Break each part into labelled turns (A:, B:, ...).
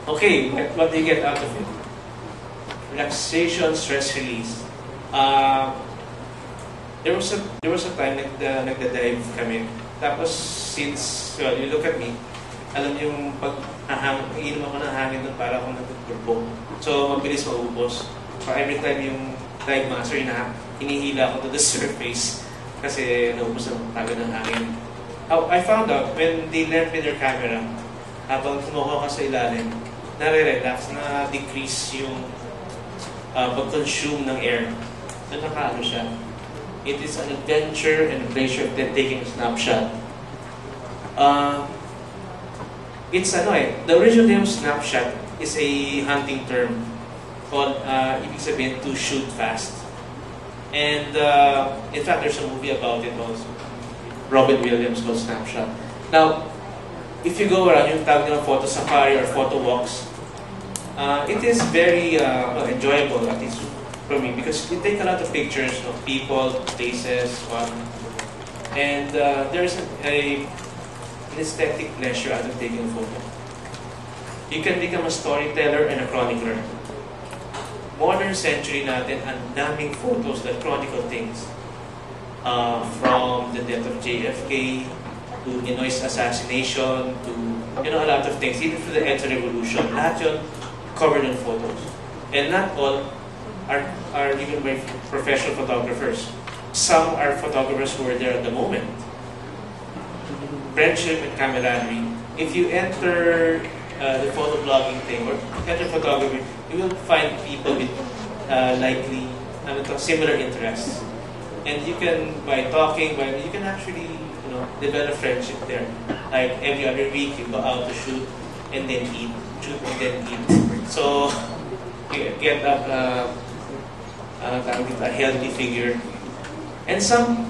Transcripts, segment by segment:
A: Okay, what do you get out of it? Relaxation, stress release. There was a time nagda-dive kami. Tapos since you look at me, alam niyo yung pag iinom ako ng hangin doon para akong nagtutulpo. So mabilis maubos. So every time yung dive master hinihila ako to the surface kasi naubos ang tagal ng hangin. I found out when they lent me their camera, habang tumuha ka sa ilalim, nare-relax, na-decrease yung pag-consume ng air. So nakaano siya. It is an adventure and a pleasure of taking a snapshot. The original name of snapshot is a hunting term called, ibig sabihin, to shoot fast. And in fact, there's a movie about it also. Robin Williams called Snapshot. Now, if you go around, yung tawag ng photo safari or photo walks, it is very enjoyable, at least for me, because you take a lot of pictures of people, places, and there's an aesthetic pleasure out of taking a photo. You can become a storyteller and a chronicler. Modern century natin, ang daming photos that chronicle things. From the death of JFK to Inouye's assassination to a lot of things, even through the EDSA revolution, lahat yun covered in photos. And not all are even by professional photographers. Some are photographers who were there at the moment. Friendship and camaraderie. If you enter the photo blogging thing or enter photography, you will find people with likely similar interests. And you can, by talking, you can actually, develop friendship there. Like every other week, you go out to shoot and then eat, shoot and then eat. So you get up a healthy figure, and some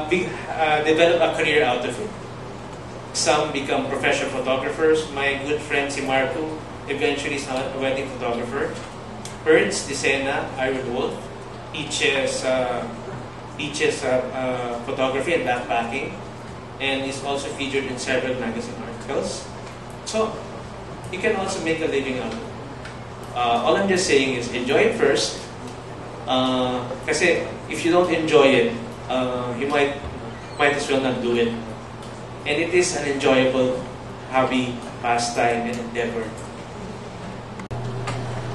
A: develop a career out of it. Some become professional photographers. My good friend si Marco eventually is now a wedding photographer. Ernst Dicena, Iron Wolf, teaches photography and backpacking, and is also featured in several magazine articles. So you can also make a living out of it. All I'm just saying is enjoy it first. Kasi if you don't enjoy it, you might as well not do it. And it is an enjoyable hobby, pastime, and endeavor.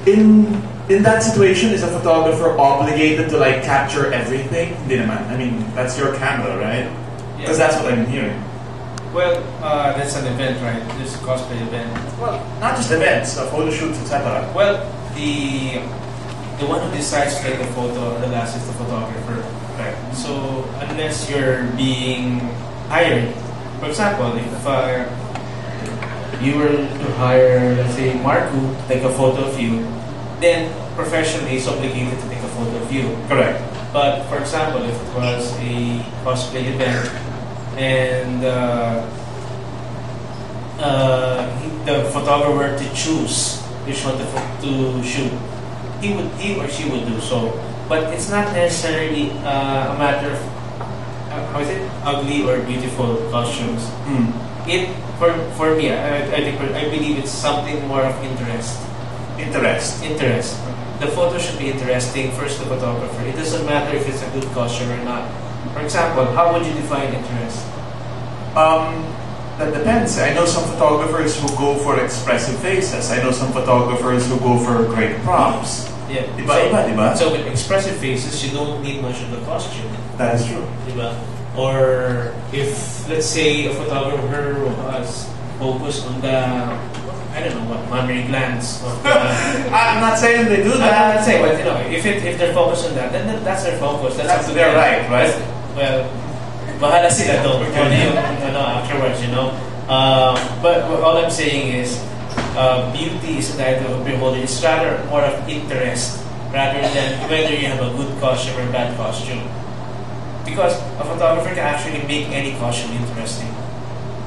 B: In that situation, is a photographer obligated to capture everything? Hindi naman. I mean, that's your camera, right? Because that's what I'm hearing.
A: Well, that's an event, right? This is a cosplay event.
B: Well, not just events, photo shoots, etc.
A: Well, the one who decides to take the photo at the last is the photographer.
B: Right.
A: So unless you're being hired, for example, if you were to hire, let's say, Marco to take a photo of you, then professionally he's obligated to take a photo of you.
B: Correct.
A: But for example, if it was a cosplay event and the photographer were to choose which one to shoot, he or she would do so. But it's not necessarily a matter of ugly or beautiful costumes. It for me, I believe it's something more of interest. Interest. The photo should be interesting. First, the photographer. It doesn't matter if it's a good costume or not. For example, how would you define interest?
B: That depends. I know some photographers who go for expressive faces. I know some photographers who go for great props.
A: Yeah.
B: Diba?
A: So with expressive faces, you don't need much of the costume.
B: That is true.
A: Diba? Or if, let's say, a photographer was focused on the, I don't know what, mammary glands.
B: I'm not saying they do that.
A: I'm not saying, but if they're focused on that, then that's their focus.
B: That's their right?
A: Well, bahala sila doon. Afterwards, But all I'm saying is, beauty is the title of beholder. It's rather more of interest rather than whether you have a good costume or bad costume. Because a photographer can actually make any costume interesting.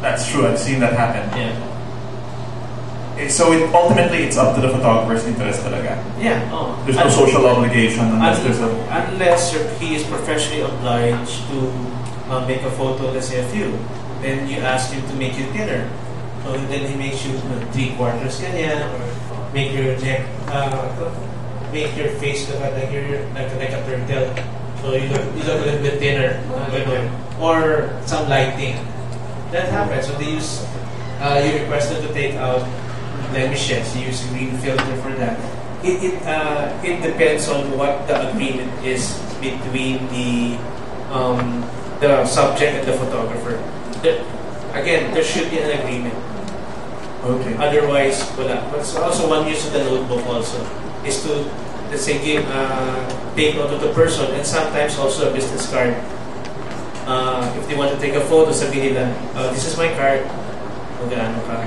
B: That's true. I've seen that happen.
A: Yeah.
B: So ultimately, it's up to the photographer's interest talaga.
A: Yeah.
B: There's no social obligation unless there's a...
A: Unless he is professionally obliged to make a photo, let's say of you. Then you ask him to make you dinner.
C: So then he makes you 3/4 ganyan, or make your neck, make your face look like you're like a turtle. So you look a little bit thinner, ganun. Or some lighting. That happens. So they use, you request them to take out blemishes. You use a green filter for that. It depends on what the agreement is between the subject and the photographer. Again, there should be an agreement.
B: Okay.
C: Otherwise, wala. But also one use of the notebook also is to, let's say, give take note of the person, and sometimes also a business card. If they want to take a photo, sabihin nila, this is my card. Magano ka.